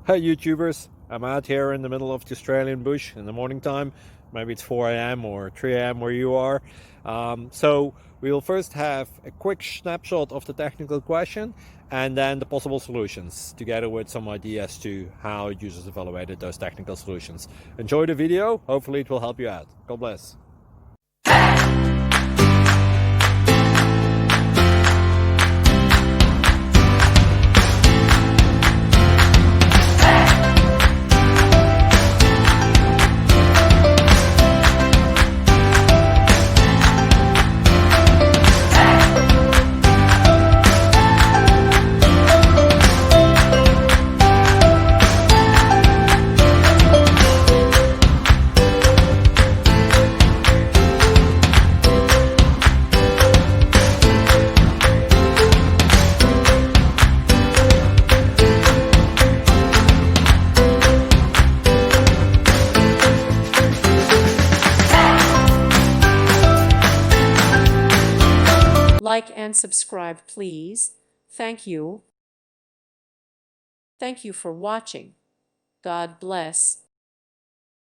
Hey YouTubers, I'm out here in the middle of the Australian bush in the morning time. Maybe it's 4 a.m. or 3 a.m. where you are. So we will first have a quick snapshot of the technical question and then the possible solutions, together with some ideas to how users evaluated those technical solutions. Enjoy the video, hopefully it will help you out. God bless. Like and subscribe, please. Thank you. Thank you for watching. God bless.